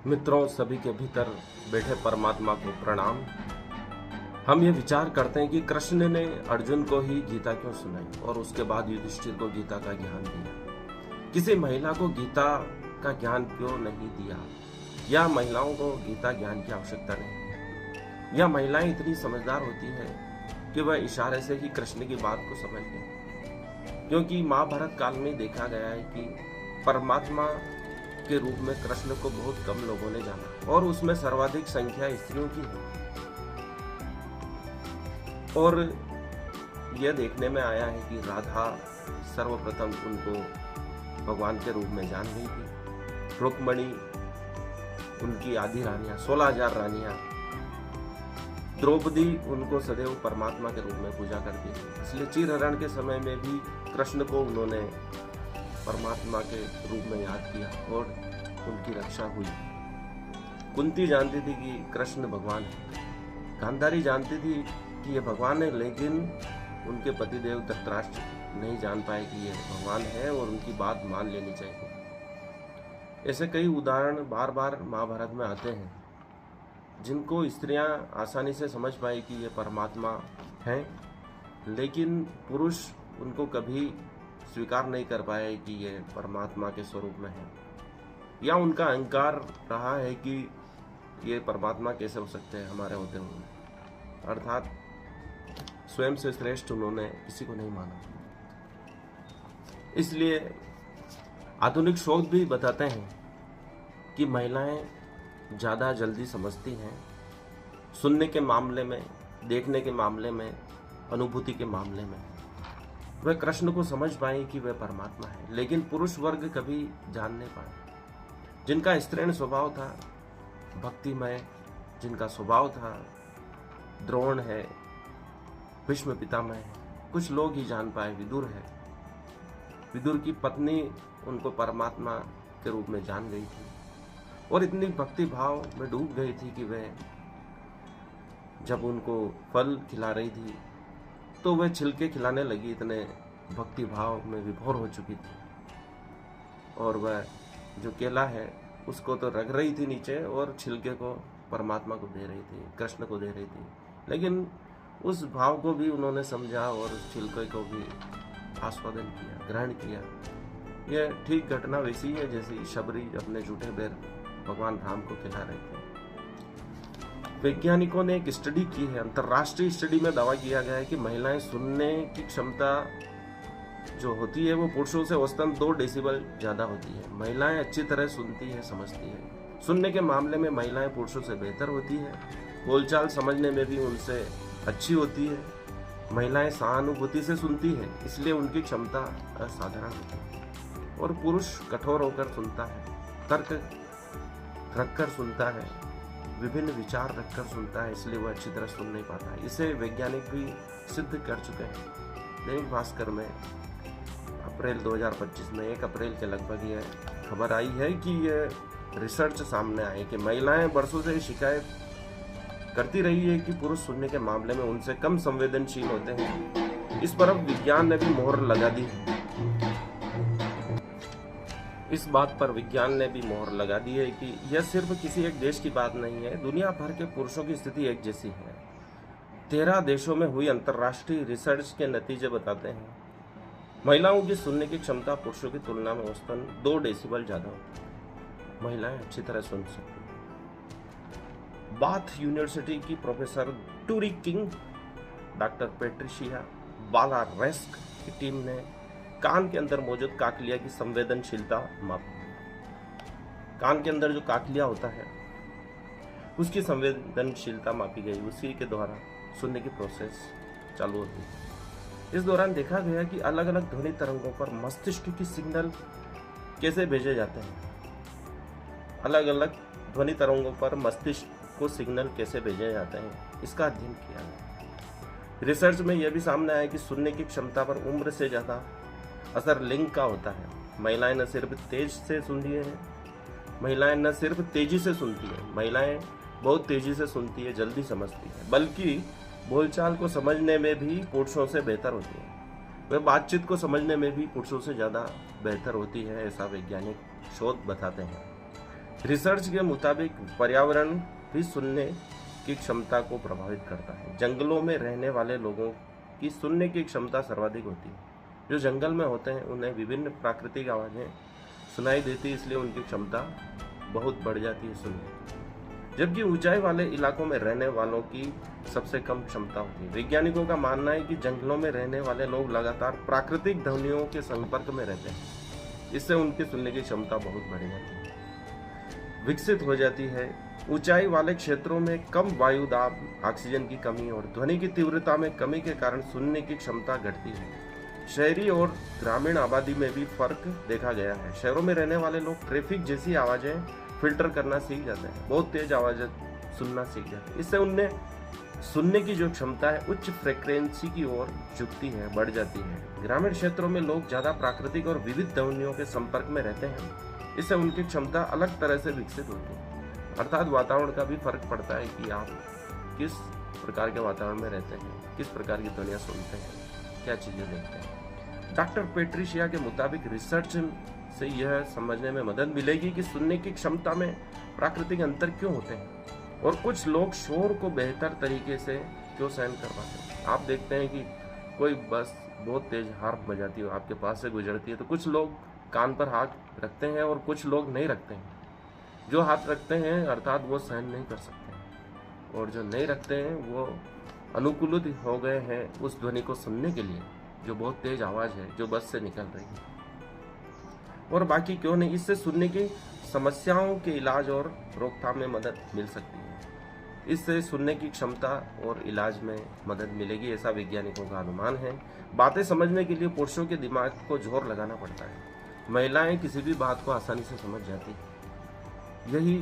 मित्रों, सभी के भीतर बैठे परमात्मा को प्रणाम। हम ये विचार करते हैं कि कृष्ण ने अर्जुन को ही गीता क्यों सुनाई और उसके बाद युधिष्ठिर को गीता का ज्ञान दिया। किसी महिला को गीता का ज्ञान क्यों नहीं दिया, या महिलाओं को गीता ज्ञान की आवश्यकता नहीं, या महिलाएं इतनी समझदार होती है कि वह इशारे से ही कृष्ण की बात को समझ लें। क्योंकि महाभारत काल में देखा गया है कि परमात्मा के रूप में कृष्ण को बहुत कम लोगों ने जाना, और उसमें सर्वाधिक संख्या स्त्रियों की है। और यह देखने में आया है कि राधा सर्वप्रथम उनको भगवान के रूप में जान गई थी। रुक्मणी उनकी आधी रानियां, 16,000 रानियां, द्रौपदी उनको सदैव परमात्मा के रूप में पूजा करती थी। इसलिए चीरहरण के समय में भी कृष्ण को उन्होंने परमात्मा के रूप में याद किया और उनकी रक्षा हुई। कुंती जानती थी कि कृष्ण भगवान है, गांधारी जानती थी कि ये भगवान है, लेकिन उनके पतिदेव धृतराष्ट्र नहीं जान पाए कि ये भगवान है और उनकी बात मान लेनी चाहिए। ऐसे कई उदाहरण बार बार महाभारत में आते हैं, जिनको स्त्रियां आसानी से समझ पाई कि ये परमात्मा हैं, लेकिन पुरुष उनको कभी स्वीकार नहीं कर पाए कि ये परमात्मा के स्वरूप में है, या उनका अहंकार रहा है कि ये परमात्मा कैसे हो सकते हैं हमारे होते हुए। अर्थात स्वयं से श्रेष्ठ उन्होंने किसी को नहीं माना। इसलिए आधुनिक शोध भी बताते हैं कि महिलाएं ज़्यादा जल्दी समझती हैं, सुनने के मामले में, देखने के मामले में, अनुभूति के मामले में। वह कृष्ण को समझ पाए कि वह परमात्मा है, लेकिन पुरुष वर्ग कभी जान नहीं पाए। जिनका स्त्रीण स्वभाव था, भक्तिमय जिनका स्वभाव था, द्रोण है, भीष्म पितामह है, कुछ लोग ही जान पाए। विदुर है, विदुर की पत्नी उनको परमात्मा के रूप में जान गई थी और इतनी भक्ति भाव में डूब गई थी कि वह जब उनको फल खिला रही थी तो वह छिलके खिलाने लगी, इतने भक्ति भाव में विभोर हो चुकी थी। और वह जो केला है उसको तो रख रही थी नीचे और छिलके को परमात्मा को दे रही थी, कृष्ण को दे रही थी। लेकिन उस भाव को भी उन्होंने समझा और उस छिलके को भी आस्वादन किया, ग्रहण किया। यह ठीक घटना वैसी है जैसे शबरी अपने जूठे बेर भगवान राम को खिला रहे थे। वैज्ञानिकों ने एक स्टडी की है, अंतर्राष्ट्रीय स्टडी में दावा किया गया है कि महिलाएं सुनने की क्षमता जो होती है वो पुरुषों से औसतन 2 डेसिबल ज्यादा होती है। महिलाएं अच्छी तरह सुनती है, समझती है। सुनने के मामले में महिलाएं पुरुषों से बेहतर होती है। बोलचाल समझने में भी उनसे अच्छी होती है। महिलाएं सहानुभूति से सुनती है, इसलिए उनकी क्षमता असाधारण होती है। और पुरुष कठोर होकर सुनता है, तर्क रखकर सुनता है, विभिन्न विचार रखकर सुनता है, इसलिए वह अच्छी तरह सुन नहीं पाता है। इसे वैज्ञानिक भी सिद्ध कर चुके हैं। दैनिक भास्कर में अप्रैल 2025 में 1 अप्रैल के लगभग यह खबर आई है कि यह रिसर्च सामने आई कि महिलाएं बरसों से शिकायत करती रही है कि पुरुष सुनने के मामले में उनसे कम संवेदनशील होते हैं। इस पर अब विज्ञान ने भी मोहर लगा दी है। इस बात पर विज्ञान ने भी मोहर लगा दी है कि यह सिर्फ किसी एक देश की बात नहीं है, दुनिया भर के पुरुषों की स्थिति एक जैसी है। 13 देशों में हुई अंतर्राष्ट्रीय रिसर्च के नतीजे बताते हैं महिलाओं की सुनने की क्षमता पुरुषों की तुलना में औसतन 2 डेसिबल ज्यादा होती है। महिलाएं अच्छी तरह सुन सकती हैं। बाथ यूनिवर्सिटी की प्रोफेसर टूरी किंग, डॉक्टर पेट्रिशिया बालारेस्क की टीम ने कान के अंदर मौजूद काकलिया की संवेदनशीलता मापी। कान के अंदर जो काकलिया होता है उसकी संवेदनशीलता मापी गई। उसी के द्वारा सुनने की प्रोसेस चालू होती है। इस दौरान देखा गया कि अलग अलग ध्वनि तरंगों पर मस्तिष्क की सिग्नल कैसे भेजे जाते हैं। अलग अलग ध्वनि तरंगों पर मस्तिष्क को सिग्नल कैसे भेजे जाते हैं, इसका अध्ययन किया गया। रिसर्च में यह भी सामने आया कि सुनने की क्षमता पर उम्र से ज्यादा असर लिंग का होता है। महिलाएं न सिर्फ तेजी से सुनती है, महिलाएं बहुत तेजी से सुनती है, जल्दी समझती है, बल्कि बोलचाल को समझने में भी पुरुषों से बेहतर होती है। वह बातचीत को समझने में भी पुरुषों से ज़्यादा बेहतर होती है, ऐसा वैज्ञानिक शोध बताते हैं। रिसर्च के मुताबिक पर्यावरण भी सुनने की क्षमता को प्रभावित करता है। जंगलों में रहने वाले लोगों की सुनने की क्षमता सर्वाधिक होती है। जो जंगल में होते हैं उन्हें विभिन्न प्राकृतिक आवाज़ें सुनाई देती है, इसलिए उनकी क्षमता बहुत बढ़ जाती है सुनने की। जबकि ऊंचाई वाले इलाकों में रहने वालों की सबसे कम क्षमता होती है। वैज्ञानिकों का मानना है कि जंगलों में रहने वाले लोग लगातार प्राकृतिक ध्वनियों के संपर्क में रहते हैं, इससे उनकी सुनने की क्षमता बहुत बढ़ जाती है, विकसित हो जाती है। ऊंचाई वाले क्षेत्रों में कम वायु दाब, ऑक्सीजन की कमी और ध्वनि की तीव्रता में कमी के कारण सुनने की क्षमता घटती है। शहरी और ग्रामीण आबादी में भी फर्क देखा गया है। शहरों में रहने वाले लोग ट्रैफिक जैसी आवाज़ें फिल्टर करना सीख जाते हैं, बहुत तेज आवाज़ें सुनना सीख जाते हैं। इससे उनमें सुनने की जो क्षमता है उच्च फ्रिक्वेंसी की ओर झुकती है, बढ़ जाती है। ग्रामीण क्षेत्रों में लोग ज़्यादा प्राकृतिक और विविध ध्वनियों के संपर्क में रहते हैं, इससे उनकी क्षमता अलग तरह से विकसित होती है। अर्थात वातावरण का भी फर्क पड़ता है कि आप किस प्रकार के वातावरण में रहते हैं, किस प्रकार की ध्वनियाँ सुनते हैं, क्या चीज़ें देखते हैं। डॉक्टर पेट्रिशिया के मुताबिक रिसर्च से यह समझने में मदद मिलेगी कि सुनने की क्षमता में प्राकृतिक अंतर क्यों होते हैं और कुछ लोग शोर को बेहतर तरीके से क्यों सहन कर पाते हैं। आप देखते हैं कि कोई बस बहुत तेज हॉर्न बजाती है, आपके पास से गुजरती है, तो कुछ लोग कान पर हाथ रखते हैं और कुछ लोग नहीं रखते हैं। जो हाथ रखते हैं अर्थात वो सहन नहीं कर सकते हैं, और जो नहीं रखते हैं वो अनुकूलित हो गए हैं उस ध्वनि को सुनने के लिए, जो बहुत तेज आवाज़ है जो बस से निकल रही है। और बाकी क्यों नहीं, इससे सुनने की समस्याओं के इलाज और रोकथाम में मदद मिल सकती है। इससे सुनने की क्षमता और इलाज में मदद मिलेगी, ऐसा वैज्ञानिकों का अनुमान है। बातें समझने के लिए पुरुषों के दिमाग को जोर लगाना पड़ता है, महिलाएं किसी भी बात को आसानी से समझ जाती है। यही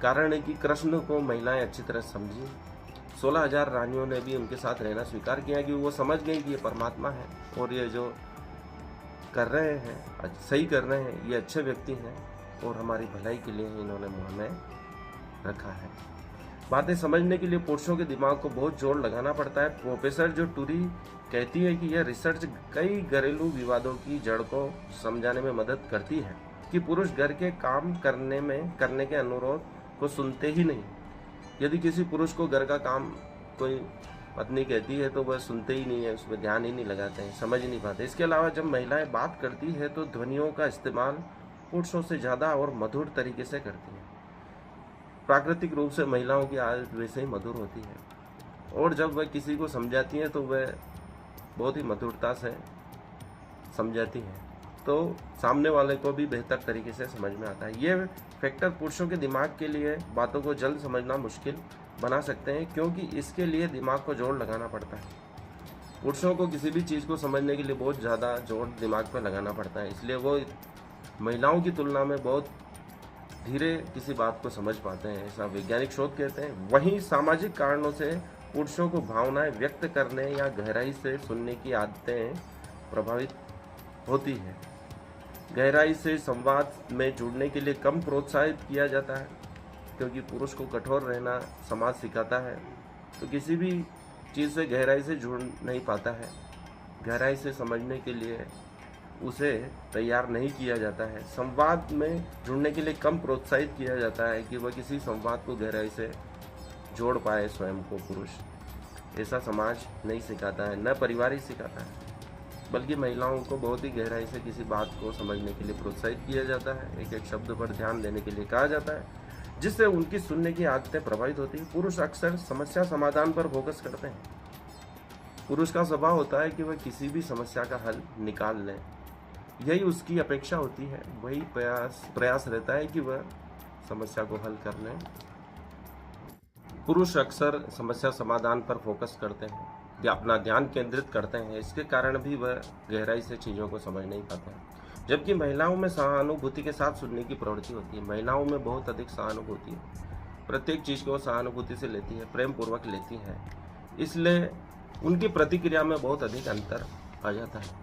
कारण है कि कृष्ण को महिलाएं अच्छी तरह समझी। 16,000 रानियों ने भी उनके साथ रहना स्वीकार किया कि वो समझ गई कि ये परमात्मा है और ये जो कर रहे हैं सही कर रहे हैं, ये अच्छे व्यक्ति हैं और हमारी भलाई के लिए इन्होंने मुँह में रखा है। बातें समझने के लिए पुरुषों के दिमाग को बहुत जोर लगाना पड़ता है। प्रोफेसर जो टूरी कहती है कि यह रिसर्च कई घरेलू विवादों की जड़ को समझाने में मदद करती है कि पुरुष घर के काम करने के अनुरोध को सुनते ही नहीं। यदि किसी पुरुष को घर का काम कोई पत्नी कहती है तो वह सुनते ही नहीं है, उसमें ध्यान ही नहीं लगाते हैं, समझ ही नहीं पाते। इसके अलावा जब महिलाएं बात करती है तो ध्वनियों का इस्तेमाल पुरुषों से ज़्यादा और मधुर तरीके से करती हैं। प्राकृतिक रूप से महिलाओं की आवाज़ वैसे ही मधुर होती है, और जब वह किसी को समझाती हैं तो वह बहुत ही मधुरता से समझाती हैं, तो सामने वाले को भी बेहतर तरीके से समझ में आता है। ये फैक्टर पुरुषों के दिमाग के लिए बातों को जल्द समझना मुश्किल बना सकते हैं, क्योंकि इसके लिए दिमाग को जोर लगाना पड़ता है। पुरुषों को किसी भी चीज़ को समझने के लिए बहुत ज़्यादा जोर दिमाग पर लगाना पड़ता है, इसलिए वो महिलाओं की तुलना में बहुत धीरे किसी बात को समझ पाते हैं, ऐसा वैज्ञानिक शोध कहते हैं। वहीं सामाजिक कारणों से पुरुषों को भावनाएं व्यक्त करने या गहराई से सुनने की आदतें प्रभावित होती हैं। गहराई से संवाद में जुड़ने के लिए कम प्रोत्साहित किया जाता है, क्योंकि पुरुष को कठोर रहना समाज सिखाता है, तो किसी भी चीज़ से गहराई से जुड़ नहीं पाता है। गहराई से समझने के लिए उसे तैयार नहीं किया जाता है। संवाद में जुड़ने के लिए कम प्रोत्साहित किया जाता है कि वह किसी संवाद को गहराई से जोड़ पाए स्वयं को। पुरुष ऐसा समाज नहीं सिखाता है, न परिवार ही सिखाता है, बल्कि महिलाओं को बहुत ही गहराई से किसी बात को समझने के लिए प्रोत्साहित किया जाता है, एक एक शब्द पर ध्यान देने के लिए कहा जाता है, जिससे उनकी सुनने की आदतें प्रभावित होती हैं। पुरुष अक्सर समस्या समाधान पर फोकस करते हैं। पुरुष का स्वभाव होता है कि वह किसी भी समस्या का हल निकाल लें, यही उसकी अपेक्षा होती है, वही प्रयास रहता है कि वह समस्या को हल कर लें। पुरुष अक्सर समस्या समाधान पर फोकस करते हैं, अपना ध्यान केंद्रित करते हैं, इसके कारण भी वह गहराई से चीज़ों को समझ नहीं पाते हैं। जबकि महिलाओं में सहानुभूति के साथ सुनने की प्रवृत्ति होती है। महिलाओं में बहुत अधिक सहानुभूति है, प्रत्येक चीज़ को वो सहानुभूति से लेती है, प्रेम पूर्वक लेती है, इसलिए उनकी प्रतिक्रिया में बहुत अधिक अंतर आ जाता है।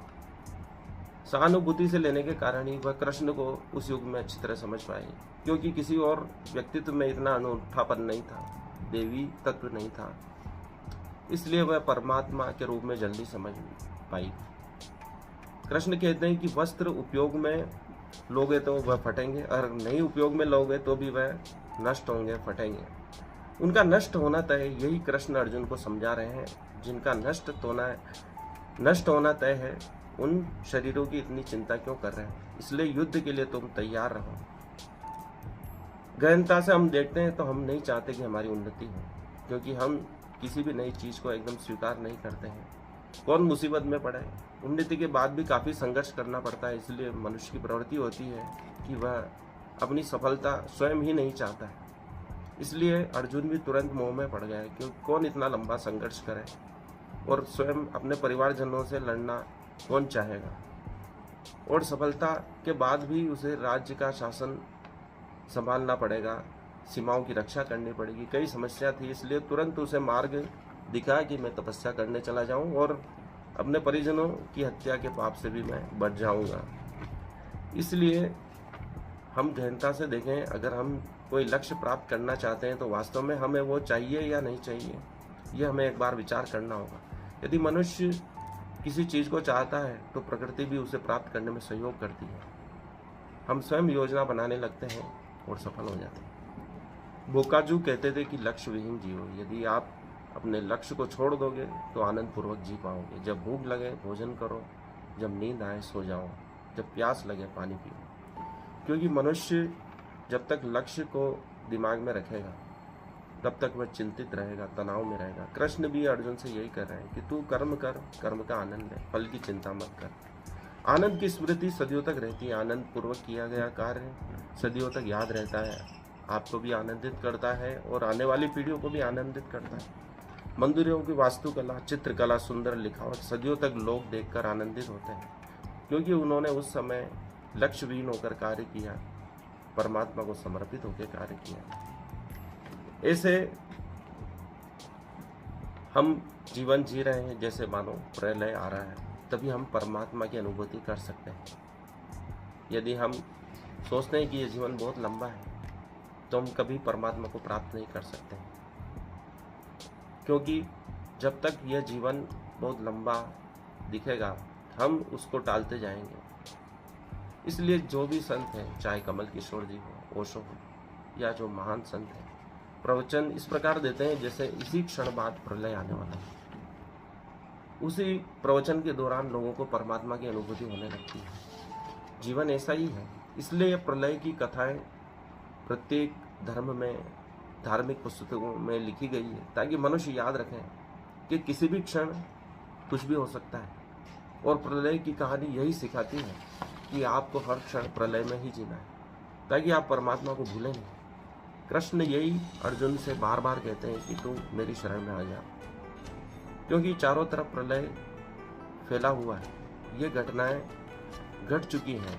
सहानुभूति से लेने के कारण ही वह कृष्ण को उस युग में अच्छी तरह समझ पाई, क्योंकि किसी और व्यक्तित्व में इतना अनूठापन नहीं था, देवी तत्व नहीं था, इसलिए वह परमात्मा के रूप में जल्दी समझ पाई। कृष्ण कहते हैं कि वस्त्र उपयोग में लोगे तो वह फटेंगे, और नहीं उपयोग में लोगे तो भी वह नष्ट होंगे, फटेंगे। उनका नष्ट होना तय, यही कृष्ण अर्जुन को समझा रहे हैं। जिनका नष्ट होना तय है, उन शरीरों की इतनी चिंता क्यों कर रहे हैं? इसलिए युद्ध के लिए तुम तैयार रहो। गहनता से हम देखते हैं तो हम नहीं चाहते कि हमारी उन्नति हो, क्योंकि हम किसी भी नई चीज़ को एकदम स्वीकार नहीं करते हैं। कौन मुसीबत में पड़े, उन्नति के बाद भी काफ़ी संघर्ष करना पड़ता है। इसलिए मनुष्य की प्रवृत्ति होती है कि वह अपनी सफलता स्वयं ही नहीं चाहता है। इसलिए अर्जुन भी तुरंत मोह में पड़ गया है, क्योंकि कौन इतना लंबा संघर्ष करे, और स्वयं अपने परिवारजनों से लड़ना कौन चाहेगा। और सफलता के बाद भी उसे राज्य का शासन संभालना पड़ेगा, सीमाओं की रक्षा करनी पड़ेगी, कई समस्या थी। इसलिए तुरंत उसे मार्ग दिखा कि मैं तपस्या करने चला जाऊं और अपने परिजनों की हत्या के पाप से भी मैं बच जाऊंगा। इसलिए हम गहनता से देखें, अगर हम कोई लक्ष्य प्राप्त करना चाहते हैं तो वास्तव में हमें वो चाहिए या नहीं चाहिए, ये हमें एक बार विचार करना होगा। यदि मनुष्य किसी चीज़ को चाहता है तो प्रकृति भी उसे प्राप्त करने में सहयोग करती है। हम स्वयं योजना बनाने लगते हैं और सफल हो जाते हैं। बोकाजू कहते थे कि लक्ष्य विहीन जियो। यदि आप अपने लक्ष्य को छोड़ दोगे तो आनंद पूर्वक जी पाओगे। जब भूख लगे भोजन करो, जब नींद आए सो जाओ, जब प्यास लगे पानी पियो। क्योंकि मनुष्य जब तक लक्ष्य को दिमाग में रखेगा तब तक वह चिंतित रहेगा, तनाव में रहेगा। कृष्ण भी अर्जुन से यही कर रहे हैं कि तू कर्म कर, कर्म का आनंद ले, फल की चिंता मत कर। आनंद की स्मृति सदियों तक रहती है। आनंद पूर्वक किया गया कार्य सदियों तक याद रहता है, आपको भी आनंदित करता है और आने वाली पीढ़ियों को भी आनंदित करता है। मंदिरों की वास्तुकला, चित्रकला, सुंदर लिखावट सदियों तक लोग देखकर आनंदित होते हैं, क्योंकि उन्होंने उस समय लक्ष्यहीन होकर कार्य किया, परमात्मा को समर्पित होकर कार्य किया। ऐसे हम जीवन जी रहे हैं जैसे मानो प्रलय आ रहा है, तभी हम परमात्मा की अनुभूति कर सकते हैं। यदि हम सोचते हैं कि ये जीवन बहुत लंबा है तो हम कभी परमात्मा को प्राप्त नहीं कर सकते हैं, क्योंकि जब तक यह जीवन बहुत लंबा दिखेगा हम उसको टालते जाएंगे। इसलिए जो भी संत हैं, चाहे कमल किशोर जी हो, ओशो हो, या जो महान संत हैं, प्रवचन इस प्रकार देते हैं जैसे इसी क्षण बाद प्रलय आने वाला है। उसी प्रवचन के दौरान लोगों को परमात्मा की अनुभूति होने लगती है। जीवन ऐसा ही है। इसलिए प्रलय की कथाएं प्रत्येक धर्म में, धार्मिक पुस्तकों में लिखी गई है, ताकि मनुष्य याद रखें कि किसी भी क्षण कुछ भी हो सकता है। और प्रलय की कहानी यही सिखाती है कि आपको हर क्षण प्रलय में ही जीना है, ताकि आप परमात्मा को भूलें नहीं। कृष्ण यही अर्जुन से बार बार कहते हैं कि तू मेरी शरण में आ जा, क्योंकि चारों तरफ प्रलय फैला हुआ है। ये घटनाएं घट चुकी हैं,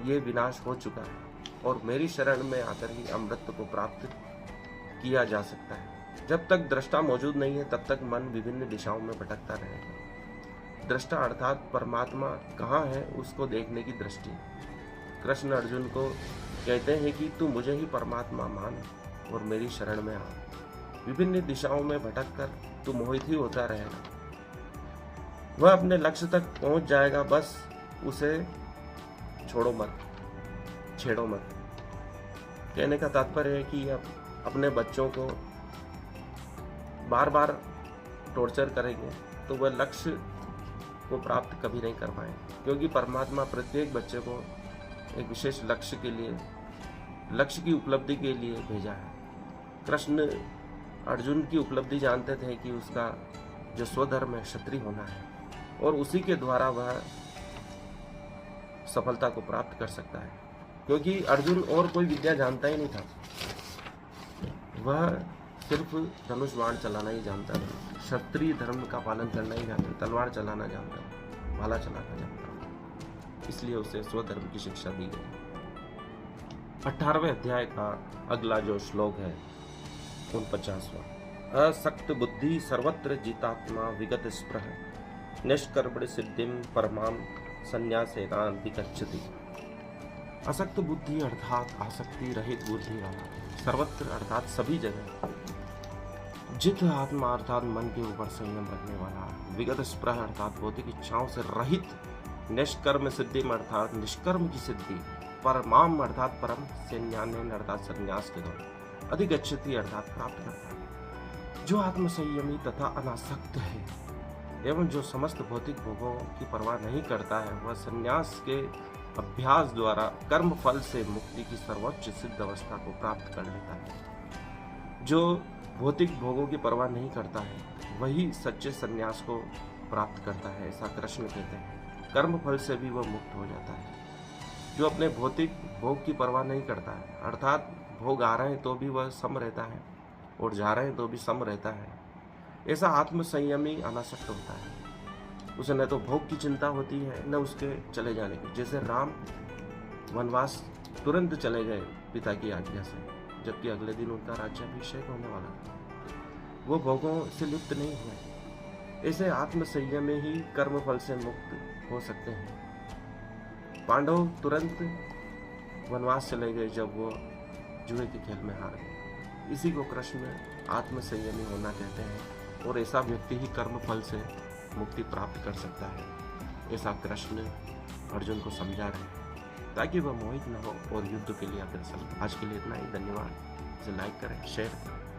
ये विनाश हो चुका है, और मेरी शरण में आकर ही अमृत को प्राप्त किया जा सकता है। जब तक दृष्टा मौजूद नहीं है तब तक मन विभिन्न दिशाओं में भटकता रहेगा। दृष्टा अर्थात परमात्मा कहाँ है उसको देखने की दृष्टि। कृष्ण अर्जुन को कहते हैं कि तू मुझे ही परमात्मा मान और मेरी शरण में आ। विभिन्न दिशाओं में भटक कर तू मोहित ही होता रहेगा। वह अपने लक्ष्य तक पहुंच जाएगा, बस उसे छोड़ो मत, छेड़ो मत। कहने का तात्पर्य है कि आप अपने बच्चों को बार बार टॉर्चर करेंगे तो वह लक्ष्य को प्राप्त कभी नहीं कर पाएंगे, क्योंकि परमात्मा प्रत्येक बच्चे को एक विशेष लक्ष्य के लिए, लक्ष्य की उपलब्धि के लिए भेजा है। कृष्ण अर्जुन की उपलब्धि जानते थे कि उसका जो स्वधर्म है क्षत्रिय होना है, और उसी के द्वारा वह सफलता को प्राप्त कर सकता है, क्योंकि अर्जुन और कोई विद्या जानता ही नहीं था। वह सिर्फ धनुष बाण चलाना ही जानता था, क्षत्रिय धर्म का पालन करना ही जानता, तलवार चलाना जानता, भाला चलाना जानता। इसलिए उसे स्वधर्म की शिक्षा दी गई। 18वें अध्याय का अगला जो श्लोक है 49वां। असक्त बुद्धि सर्वत्र जितात्मा विगत स्पृह निष्कर्मण सिद्धिम परमाम संन्यासेनाधिगच्छति। असक्त बुद्धि अर्थात आसक्ति रहित बुद्धि वाला, सर्वत्र अर्थात सभी जगह, जित आत्मा अर्थात मन के ऊपर संयम रखने वाला, विगत स्पृह अर्थात भौतिक इच्छाओं से रहित निष्कर्म सिद्धि अर्थात निष्कर्म की सिद्धि, परमाम अर्थात परम, संन्यानेन अर्थात संन्यास के द्वारा, अधिगच्छति अर्थात प्राप्त करता है। जो आत्मसंयमी तथा अनासक्त है एवं जो समस्त भौतिक भोगों की परवाह नहीं करता है, वह संन्यास के अभ्यास द्वारा कर्म फल से मुक्ति की सर्वोच्च सिद्ध अवस्था को प्राप्त कर लेता है। जो भौतिक भोगों की परवाह नहीं करता है वही सच्चे संन्यास को प्राप्त करता है, ऐसा कृष्ण कहते हैं। कर्म फल से भी वह मुक्त हो जाता है। जो अपने भौतिक भोग की परवाह नहीं करता है, अर्थात भोग आ रहे हैं तो भी वह सम रहता है और जा रहे हैं तो भी सम रहता है, ऐसा आत्मसंयमी अनासक्त होता है। उसे न तो भोग की चिंता होती है न उसके चले जाने की। जैसे राम वनवास तुरंत चले गए पिता की आज्ञा से, जबकि अगले दिन उनका राज्याभिषेक होने वाला था, वो भोगों से लिप्त नहीं हुए। ऐसे आत्मसंयम में ही कर्म फल से मुक्त हो सकते हैं। पांडव तुरंत वनवास चले गए जब वो जुए के खेल में हार गए। इसी को कृष्ण आत्मसंयमी होना कहते हैं, और ऐसा व्यक्ति ही कर्म फल से मुक्ति प्राप्त कर सकता है। ऐसा कृष्ण अर्जुन को समझा रहे हैं ताकि वह मोहित न हो और युद्ध के लिए अग्रसर। आज के लिए इतना ही। धन्यवाद। इसे लाइक करें, शेयर करें।